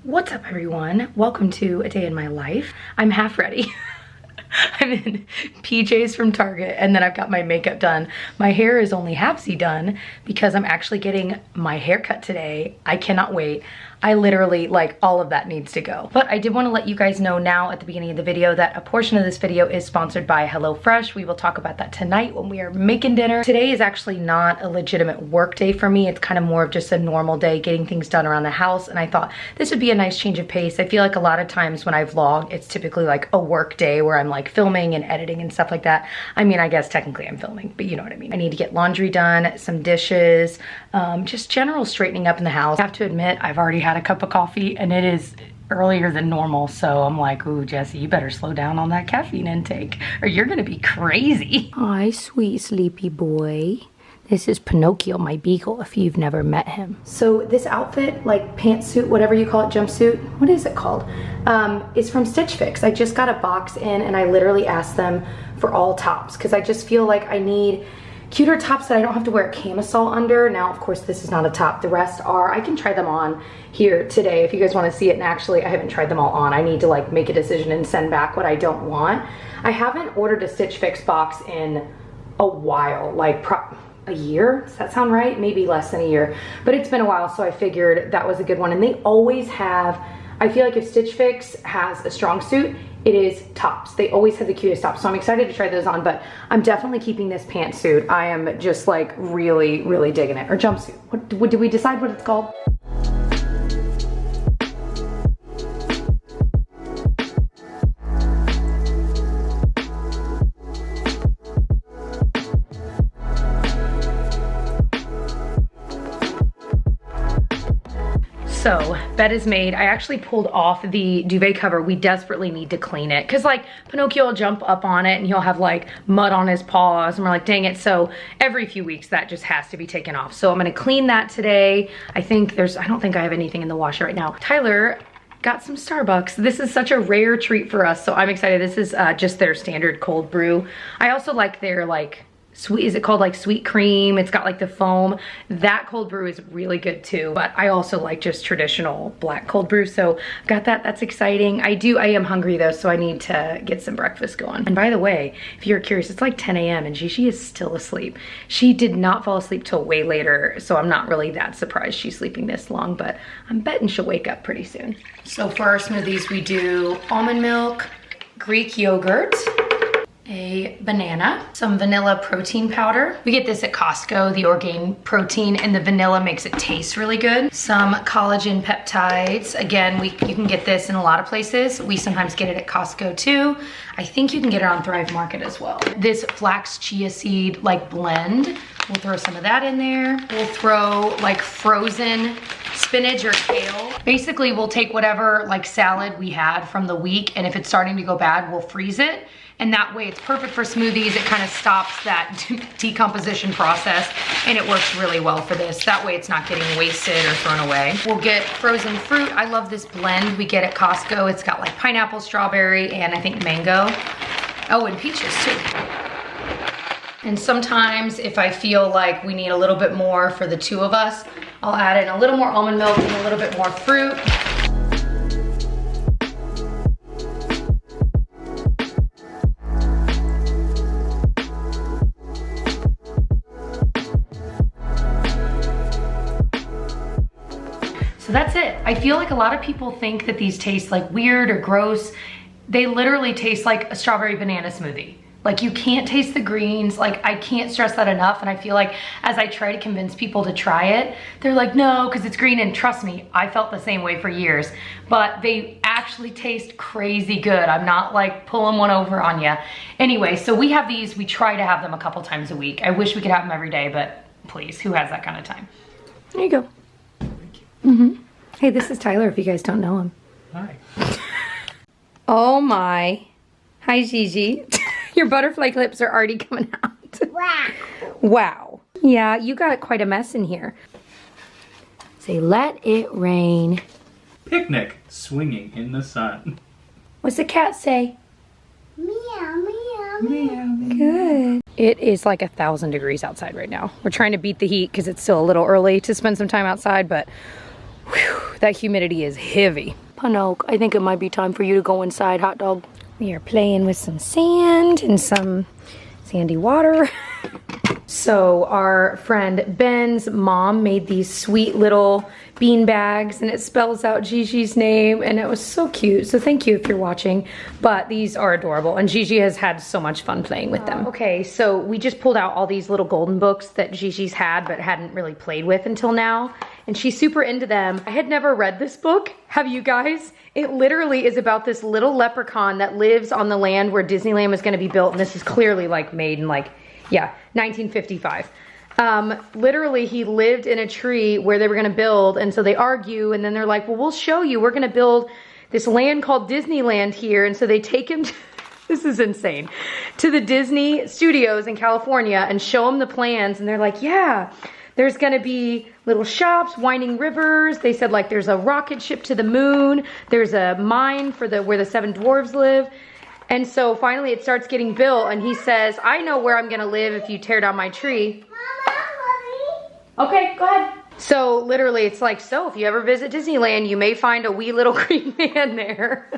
What's up, everyone? Welcome to a day in my life. I'm half ready. I'm in PJs from Target and then I've got my makeup done. My hair is only halfsy done because I'm actually getting my hair cut today. I cannot wait. I literally, like, all of that needs to go. But I did want to let you guys know now at the beginning of the video that a portion of this video is sponsored by HelloFresh. We will talk about that tonight when we are making dinner. Today is actually not a legitimate work day for me. It's kind of more of just a normal day getting things done around the house. And I thought this would be a nice change of pace. I feel like a lot of times when I vlog, it's typically like a work day where I'm like filming and editing and stuff like that. I mean, I guess technically I'm filming, but you know what I mean. I need to get laundry done, some dishes, just general straightening up in the house. I have to admit, I've already had a cup of coffee and it is earlier than normal, so I'm like, ooh, Jessie, you better slow down on that caffeine intake or you're gonna be crazy. Hi, sweet sleepy boy. This is Pinocchio, my beagle, if you've never met him. So this outfit, like pantsuit, whatever you call it, jumpsuit, what is it called? Is from Stitch Fix. I just got a box in and I literally asked them for all tops because I just feel like I need cuter tops that I don't have to wear a camisole under. Now, of course, this is not a top. The rest are. I can try them on here today if you guys want to see it. And actually, I haven't tried them all on. I need to like make a decision and send back what I don't want. I haven't ordered a Stitch Fix box in a while, like a year. Does that sound right? Maybe less than a year, but it's been a while. So I figured that was a good one. And they always have, I feel like if Stitch Fix has a strong suit, it is tops. They always have the cutest tops. So I'm excited to try those on, but I'm definitely keeping this pantsuit. I am just like really, really digging it. Or jumpsuit. What did we decide what it's called? So, bed is made. I actually pulled off the duvet cover. We desperately need to clean it because like Pinocchio will jump up on it and he'll have like mud on his paws and we're like, dang it. So every few weeks that just has to be taken off. So I'm gonna clean that today. I don't think I have anything in the washer right now. Tyler got some Starbucks. This is such a rare treat for us. So I'm excited. This is just their standard cold brew. I also like their like, sweet, is it called like sweet cream? It's got like the foam. That cold brew is really good too, but I also like just traditional black cold brew. So I've got that, that's exciting. I am hungry though, so I need to get some breakfast going. And by the way, if you're curious, it's like 10 a.m. and Gigi is still asleep. She did not fall asleep till way later, so I'm not really that surprised she's sleeping this long, but I'm betting she'll wake up pretty soon. So for our smoothies, we do almond milk, Greek yogurt, a banana, some vanilla protein powder. We get this at Costco, the Orgain protein, and the vanilla makes it taste really good. Some collagen peptides. Again, you can get this in a lot of places. We sometimes get it at Costco too. I think you can get it on Thrive Market as well. This flax chia seed like blend, we'll throw some of that in there. We'll throw like frozen spinach or kale. Basically, we'll take whatever like salad we had from the week, and if it's starting to go bad, we'll freeze it. And that way it's perfect for smoothies. It kind of stops that decomposition process and it works really well for this. That way it's not getting wasted or thrown away. We'll get frozen fruit. I love this blend we get at Costco. It's got like pineapple, strawberry, and I think mango. Oh, and peaches too. And sometimes if I feel like we need a little bit more for the two of us, I'll add in a little more almond milk and a little bit more fruit. So that's it. I feel like a lot of people think that these taste like weird or gross. They literally taste like a strawberry banana smoothie. Like you can't taste the greens. Like I can't stress that enough. And I feel like as I try to convince people to try it, they're like, no, because it's green. And trust me, I felt the same way for years, but they actually taste crazy good. I'm not like pulling one over on you. Anyway, so we have these, we try to have them a couple times a week. I wish we could have them every day, but please, who has that kind of time? There you go. Hey, this is Tyler, if you guys don't know him. Hi. Oh my. Hi, Gigi. Your butterfly clips are already coming out. Wow. Wow. Yeah, you got quite a mess in here. Say, let it rain. Picnic, swinging in the sun. What's the cat say? Meow, meow, Meow. Good. It is like 1,000 degrees outside right now. We're trying to beat the heat because it's still a little early to spend some time outside, but Whew, that humidity is heavy. Panoke, I think it might be time for you to go inside, hot dog. We are playing with some sand and some sandy water. So our friend Ben's mom made these sweet little bean bags, and it spells out Gigi's name, and it was so cute. So thank you if you're watching, but these are adorable, and Gigi has had so much fun playing with them. Okay, so we just pulled out all these little golden books that Gigi's had but hadn't really played with until now, and she's super into them. I had never read this book. Have you guys? It literally is about this little leprechaun that lives on the land where Disneyland was gonna be built, and this is clearly like made in like, yeah, 1955. Literally he lived in a tree where they were gonna build, and so they argue, and then they're like, well, we'll show you, we're gonna build this land called Disneyland here, and so they take him to, this is insane, to the Disney studios in California and show him the plans, and they're like, yeah, there's gonna be little shops, winding rivers. They said like there's a rocket ship to the moon, there's a mine for where the 7 dwarves live. And so finally it starts getting built, and he says, I know where I'm gonna live if you tear down my tree. Okay, go ahead. So literally it's like, so if you ever visit Disneyland, you may find a wee little green man there.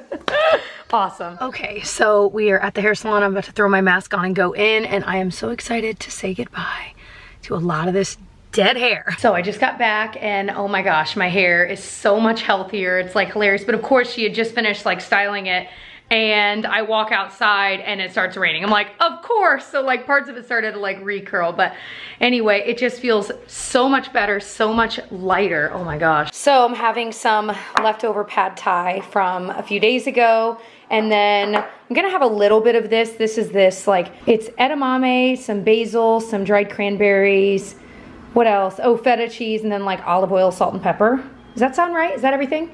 Awesome. Okay, so we are at the hair salon. I'm about to throw my mask on and go in, and I am so excited to say goodbye to a lot of this dead hair. So I just got back, and oh my gosh, my hair is so much healthier. It's like hilarious, but of course she had just finished like styling it, and I walk outside and it starts raining. I'm like, of course. So like parts of it started to like recurl, but anyway, it just feels so much better, so much lighter. Oh my gosh. So I'm having some leftover pad thai from a few days ago, and then I'm gonna have a little bit of this. This is this, like, it's edamame, some basil, some dried cranberries. What else? Oh, feta cheese, and then like olive oil, salt and pepper. Does that sound right? Is that everything?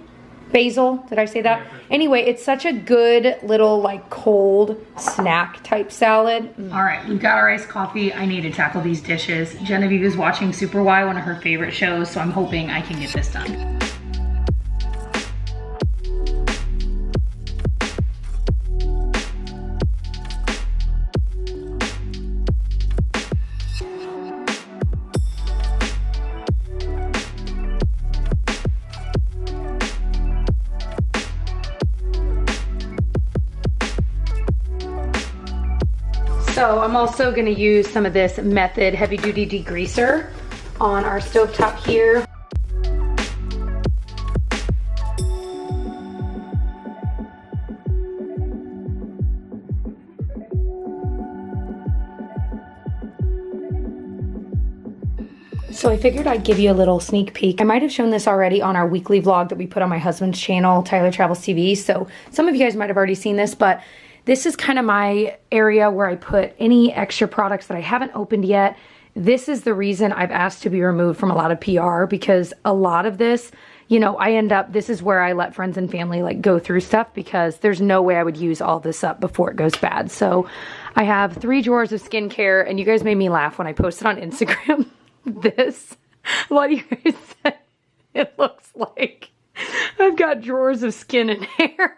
Basil, did I say that? Anyway, it's such a good little like cold snack type salad. All right, we've got our iced coffee. I need to tackle these dishes. Genevieve is watching Super Y, one of her favorite shows, so I'm hoping I can get this done. So I'm also gonna use some of this Method heavy duty degreaser on our stovetop here. So I figured I'd give you a little sneak peek. I might have shown this already on our weekly vlog that we put on my husband's channel, Tyler Travels TV. So some of you guys might have already seen this, but this is kind of my area where I put any extra products that I haven't opened yet. This is the reason I've asked to be removed from a lot of PR, because a lot of this, you know, this is where I let friends and family like go through stuff, because there's no way I would use all this up before it goes bad. So I have 3 drawers of skincare, and you guys made me laugh when I posted on Instagram this. A lot of you guys said it looks like I've got drawers of skin and hair.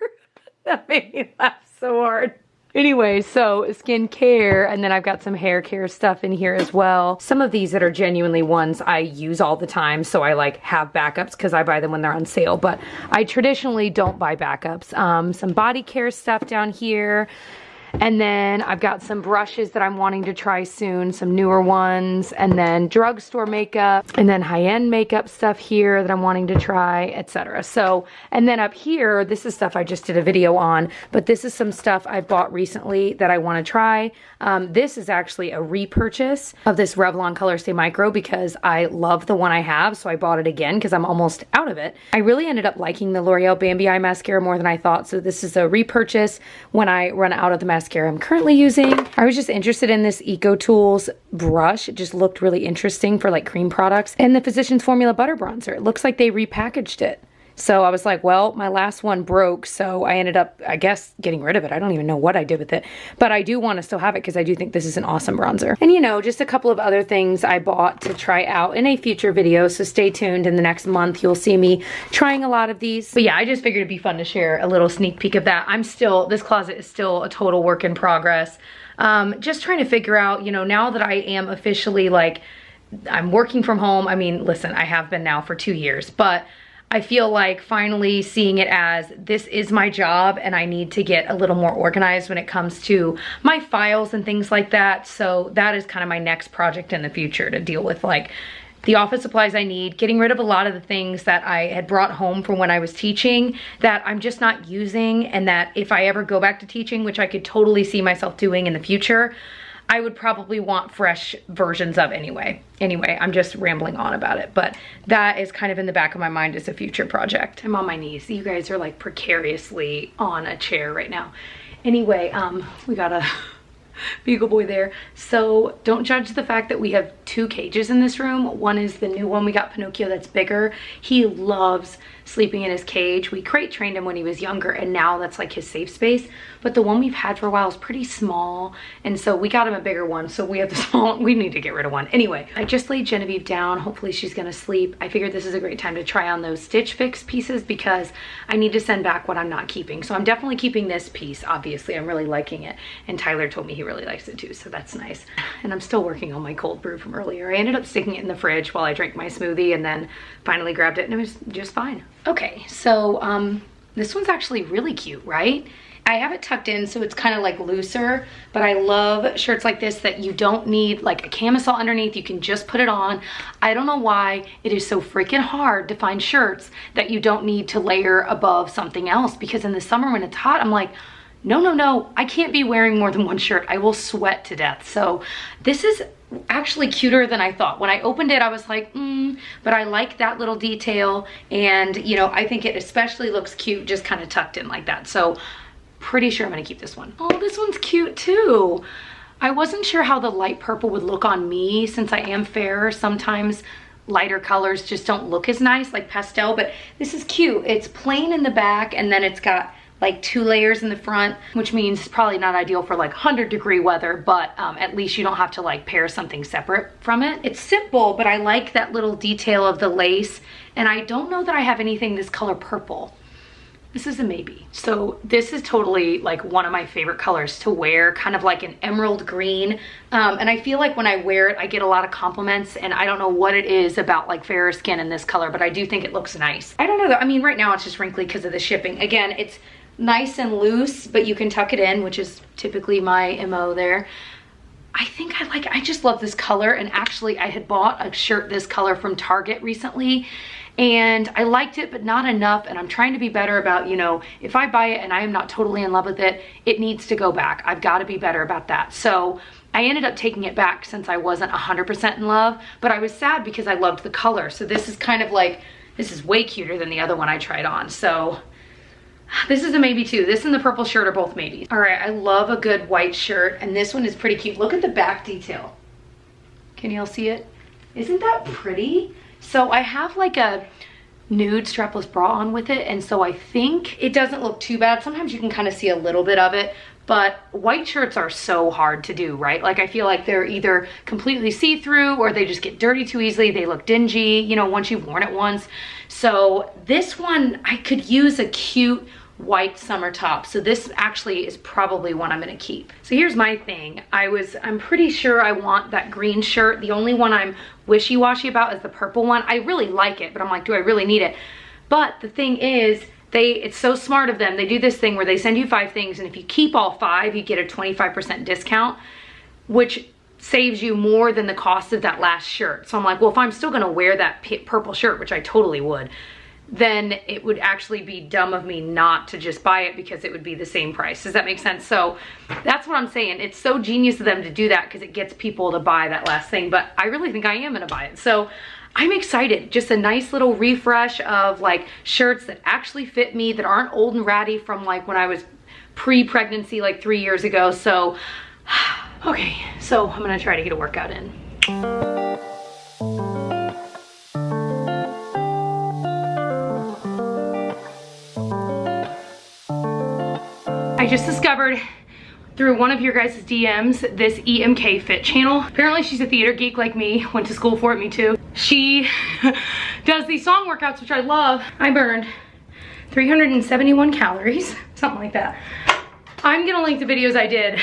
That made me laugh so hard. Anyway, so skincare, and then I've got some hair care stuff in here as well. Some of these that are genuinely ones I use all the time, so I like have backups because I buy them when they're on sale, but I traditionally don't buy backups. Some body care stuff down here. And then I've got some brushes that I'm wanting to try soon, some newer ones, and then drugstore makeup, and then high-end makeup stuff here that I'm wanting to try, etc. So, and then up here, this is stuff I just did a video on, but this is some stuff I bought recently that I want to try. This is actually a repurchase of this Revlon Color Stay Micro because I love the one I have, so I bought it again because I'm almost out of it. I really ended up liking the L'Oreal Bambi Eye Mascara more than I thought, so this is a repurchase when I run out of the mascara I'm currently using. I was just interested in this Eco Tools brush. It just looked really interesting for like cream products. And the Physicians Formula Butter Bronzer. It looks like they repackaged it. So I was like, well, my last one broke, so I ended up, I guess, getting rid of it. I don't even know what I did with it, but I do want to still have it because I do think this is an awesome bronzer. And you know, just a couple of other things I bought to try out in a future video, so stay tuned. In the next month, you'll see me trying a lot of these. But yeah, I just figured it'd be fun to share a little sneak peek of that. This closet is still a total work in progress. Just trying to figure out, you know, now that I am officially like, I'm working from home. I mean, listen, I have been now for 2 years, but I feel like finally seeing it as this is my job and I need to get a little more organized when it comes to my files and things like that. So that is kind of my next project in the future, to deal with like the office supplies I need, getting rid of a lot of the things that I had brought home from when I was teaching that I'm just not using, and that if I ever go back to teaching, which I could totally see myself doing in the future, I would probably want fresh versions of anyway. Anyway, I'm just rambling on about it, but that is kind of in the back of my mind as a future project. I'm on my knees. You guys are like precariously on a chair right now. Anyway, we got a Beagle Boy there. So don't judge the fact that we have 2 cages in this room. One is the new one we got, Pinocchio, that's bigger. He loves sleeping in his cage. We crate trained him when he was younger, and now that's like his safe space. But the one we've had for a while is pretty small, and so we got him a bigger one. So we have the small, we need to get rid of one. Anyway, I just laid Genevieve down. Hopefully she's gonna sleep. I figured this is a great time to try on those Stitch Fix pieces because I need to send back what I'm not keeping. So I'm definitely keeping this piece, obviously. I'm really liking it. And Tyler told me he really likes it too, so that's nice. And I'm still working on my cold brew from earlier. I ended up sticking it in the fridge while I drank my smoothie, and then finally grabbed it and it was just fine. Okay, so this one's actually really cute, right? I have it tucked in so it's kind of like looser, but I love shirts like this that you don't need like a camisole underneath. You can just put it on. I don't know why it is so freaking hard to find shirts that you don't need to layer above something else, because in the summer when it's hot, I'm like, no, I can't be wearing more than one shirt. I will sweat to death. So this is actually cuter than I thought. When I opened it, I was like, but I like that little detail. And you know, I think it especially looks cute just kind of tucked in like that. So pretty sure I'm gonna keep this one. Oh, this one's cute too. I wasn't sure how the light purple would look on me since I am fair. Sometimes lighter colors just don't look as nice, like pastel, but this is cute. It's plain in the back, and then it's got like 2 layers in the front, which means it's probably not ideal for like 100-degree weather, but at least you don't have to like pair something separate from it. It's simple, but I like that little detail of the lace, and I don't know that I have anything this color purple. This is a maybe. So this is totally like one of my favorite colors to wear, kind of like an emerald green. And I feel like when I wear it, I get a lot of compliments, and I don't know what it is about like fairer skin in this color, but I do think it looks nice. I don't know though. I mean, right now it's just wrinkly because of the shipping. Again, it's nice and loose, but you can tuck it in, which is typically my MO there. I think I just love this color. And actually I had bought a shirt this color from Target recently, and I liked it, but not enough. And I'm trying to be better about, you know, if I buy it and I am not totally in love with it, it needs to go back. I've got to be better about that. So I ended up taking it back since I wasn't 100% in love, but I was sad because I loved the color. So this is kind of like, this is way cuter than the other one I tried on. So this is a maybe too. This and the purple shirt are both maybes. All right, I love a good white shirt, and this one is pretty cute. Look at the back detail. Can y'all see it? Isn't that pretty? So I have like a nude strapless bra on with it, and so I think it doesn't look too bad. Sometimes you can kind of see a little bit of it, but white shirts are so hard to do, right? Like I feel like they're either completely see-through or they just get dirty too easily. They look dingy, you know, once you've worn it once. So this one, I could use a cute white summer top. So this actually is probably one I'm gonna keep. So here's my thing. I'm pretty sure I want that green shirt. The only one I'm wishy-washy about is the purple one. I really like it, but I'm like, do I really need it? But the thing is, it's so smart of them. They do this thing where they send you 5 things, and if you keep all 5, you get a 25% discount, which saves you more than the cost of that last shirt. So I'm like, well, if I'm still gonna wear that purple shirt, which I totally would, then it would actually be dumb of me not to just buy it because it would be the same price. Does that make sense? So that's what I'm saying. It's so genius of them to do that because it gets people to buy that last thing, but I really think I am gonna buy it. So I'm excited. Just a nice little refresh of like shirts that actually fit me, that aren't old and ratty from like when I was pre-pregnancy like 3 years ago. So, okay, so I'm gonna try to get a workout in. I just discovered through one of your guys' DMs this EMK Fit channel. Apparently she's a theater geek like me, went to school for it, me too. She does these song workouts, which I love. I burned 371 calories, something like that. I'm gonna link the videos I did.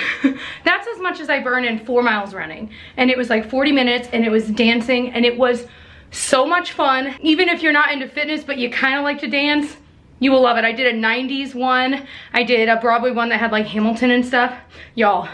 That's as much as I burn in 4 miles running. And it was like 40 minutes, and it was dancing, and it was So much fun. Even if you're not into fitness, but you kind of like to dance, you will love it. I did a 90s one. I did a Broadway one that had like Hamilton and stuff. Y'all,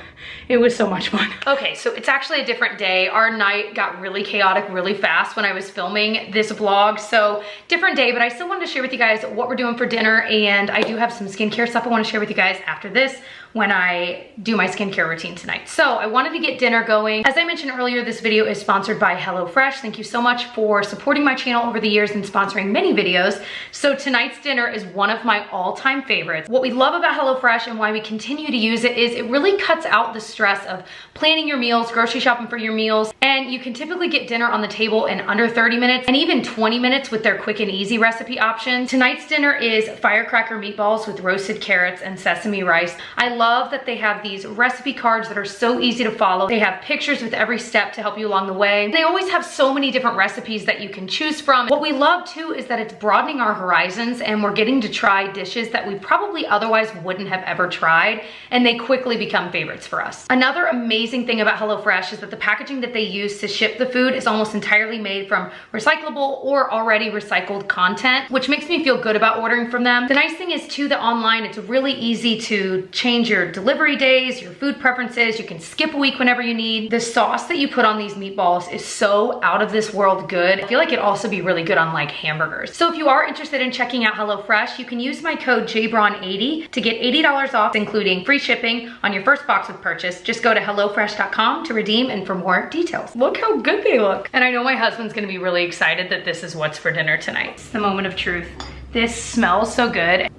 it was so much fun. Okay, so it's actually a different day. Our night got really chaotic really fast when I was filming this vlog. So different day, but I still wanted to share with you guys what we're doing for dinner. And I do have some skincare stuff I want to share with you guys after this when I do my skincare routine tonight. So I wanted to get dinner going. As I mentioned earlier, this video is sponsored by HelloFresh. Thank you so much for supporting my channel over the years and sponsoring many videos. So tonight's dinner is one of my all-time favorites. What we love about HelloFresh and why we continue to use it is it really cuts out the stress of planning your meals, grocery shopping for your meals, and you can typically get dinner on the table in under 30 minutes and even 20 minutes with their quick and easy recipe options. Tonight's dinner is firecracker meatballs with roasted carrots and sesame rice. I love that they have these recipe cards that are so easy to follow. They have pictures with every step to help you along the way. They always have so many different recipes that you can choose from. What we love too is that it's broadening our horizons and we're getting to try dishes that we probably otherwise wouldn't have ever tried, and they quickly become favorites for us. Another amazing thing about HelloFresh is that the packaging that they use to ship the food is almost entirely made from recyclable or already recycled content, which makes me feel good about ordering from them. The nice thing is too that online it's really easy to change your delivery days, your food preferences. You can skip a week whenever you need. The sauce that you put on these meatballs is so out of this world good. I feel like it'd also be really good on like hamburgers. So if you are interested in checking out HelloFresh, you can use my code JBraun80 to get $80 off, including free shipping on your first box with purchase. Just go to HelloFresh.com to redeem and for more details. Look how good they look. And I know my husband's gonna be really excited that this is what's for dinner tonight. It's the moment of truth. This smells so good.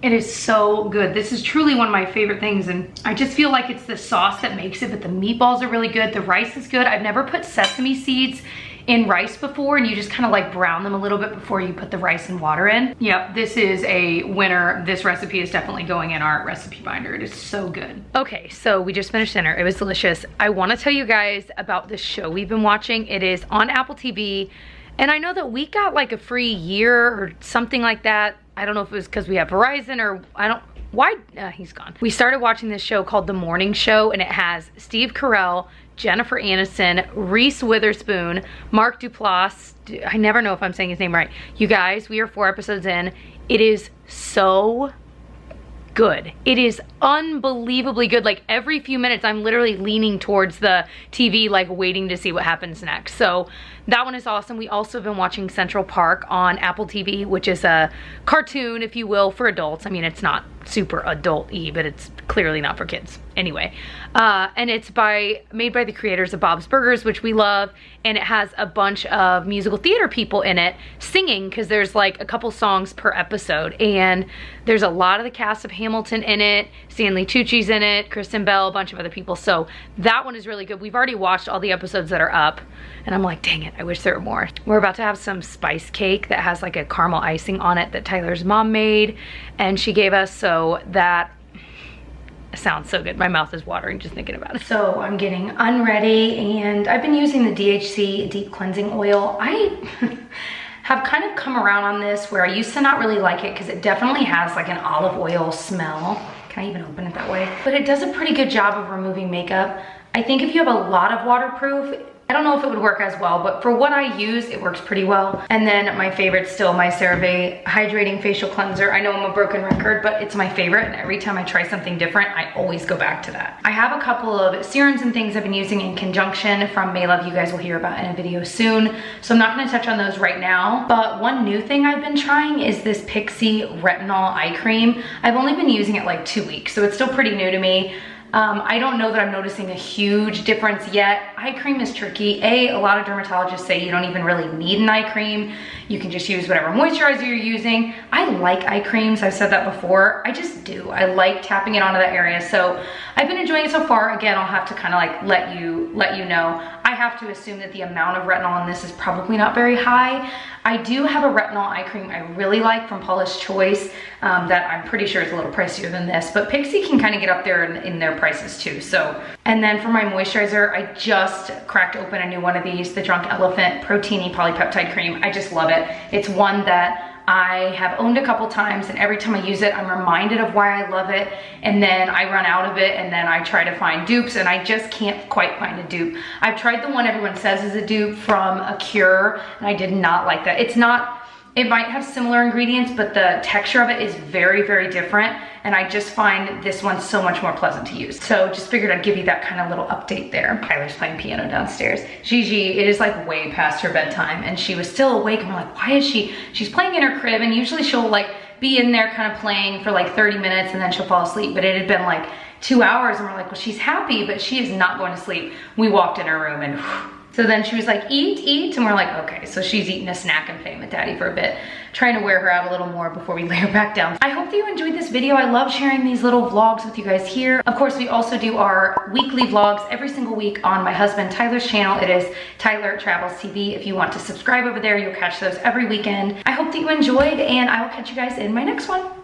It is so good. This is truly one of my favorite things, and I just feel like it's the sauce that makes it, but the meatballs are really good. The rice is good. I've never put sesame seeds in rice before, and you just kind of like brown them a little bit before you put the rice and water in. Yep, this is a winner. This recipe is definitely going in our recipe binder. It is so good. Okay, so we just finished dinner. It was delicious. I want to tell you guys about this show we've been watching. It is on Apple TV, and I know that we got like a free year or something like that. I don't know if it was because we have Verizon or he's gone. We started watching this show called The Morning Show, and it has Steve Carell, Jennifer Aniston, Reese Witherspoon, Mark Duplass. I never know if I'm saying his name right. You guys, we are 4 episodes in. It is so good. It is unbelievably good. Like every few minutes I'm literally leaning towards the TV, like waiting to see what happens next. So that one is awesome. We also have been watching Central Park on Apple TV, which is a cartoon, if you will, for adults. I mean, it's not super adult-y, but it's clearly not for kids. Anyway, and it's made by the creators of Bob's Burgers, which we love, and it has a bunch of musical theater people in it singing, because there's like a couple songs per episode, and there's a lot of the cast of Hamilton in it. Stanley Tucci's in it, Kristen Bell, a bunch of other people. So that one is really good. We've already watched all the episodes that are up, and I'm like, dang it, I wish there were more. We're about to have some spice cake that has like a caramel icing on it that Tyler's mom made, and she gave us, so that sounds so good. My mouth is watering just thinking about it. So I'm getting unready, and I've been using the DHC Deep Cleansing Oil. I have kind of come around on this where I used to not really like it because it definitely has like an olive oil smell. Can I even open it that way? But it does a pretty good job of removing makeup. I think if you have a lot of waterproof, I don't know if it would work as well, but for what I use, it works pretty well. And then my favorite still, my CeraVe Hydrating Facial Cleanser. I know I'm a broken record, but it's my favorite, and every time I try something different, I always go back to that. I have a couple of serums and things I've been using in conjunction from Maylove you guys will hear about in a video soon, so I'm not gonna touch on those right now. But one new thing I've been trying is this Pixi Retinol Eye Cream. I've only been using it like 2 weeks, so it's still pretty new to me. I don't know that I'm noticing a huge difference yet. Eye cream is tricky. A lot of dermatologists say you don't even really need an eye cream. You can just use whatever moisturizer you're using. I like eye creams, I've said that before. I just do. I like tapping it onto that area. So I've been enjoying it so far. Again, I'll have to kind of like let you know. I have to assume that the amount of retinol in this is probably not very high. I do have a retinol eye cream I really like from Paula's Choice that I'm pretty sure is a little pricier than this, but Pixi can kind of get up there in their prices too. So, and then for my moisturizer, I just cracked open a new one of these, the Drunk Elephant Protein-y Polypeptide Cream. I just love it. It's one that I have owned a couple times, and every time I use it, I'm reminded of why I love it, and then I run out of it, and then I try to find dupes, and I just can't quite find a dupe. I've tried the one everyone says is a dupe from a Cure, and I did not like that. It's not, it might have similar ingredients, but the texture of it is very, very different, and I just find this one so much more pleasant to use. So just figured I'd give you that kind of little update there. Tyler's playing piano downstairs. Gigi, it is like way past her bedtime, and she was still awake, and we're like, why is she's playing in her crib, and usually she'll like be in there kind of playing for like 30 minutes, and then she'll fall asleep, but it had been like 2 hours, and we're like, well, she's happy, but she is not going to sleep. We walked in her room, and so then she was like, eat, and we're like, okay, so she's eating a snack and playing with Daddy for a bit, trying to wear her out a little more before we lay her back down. I hope that you enjoyed this video. I love sharing these little vlogs with you guys here. Of course, we also do our weekly vlogs every single week on my husband Tyler's channel. It is Tyler Travels TV. If you want to subscribe over there, you'll catch those every weekend. I hope that you enjoyed, and I will catch you guys in my next one.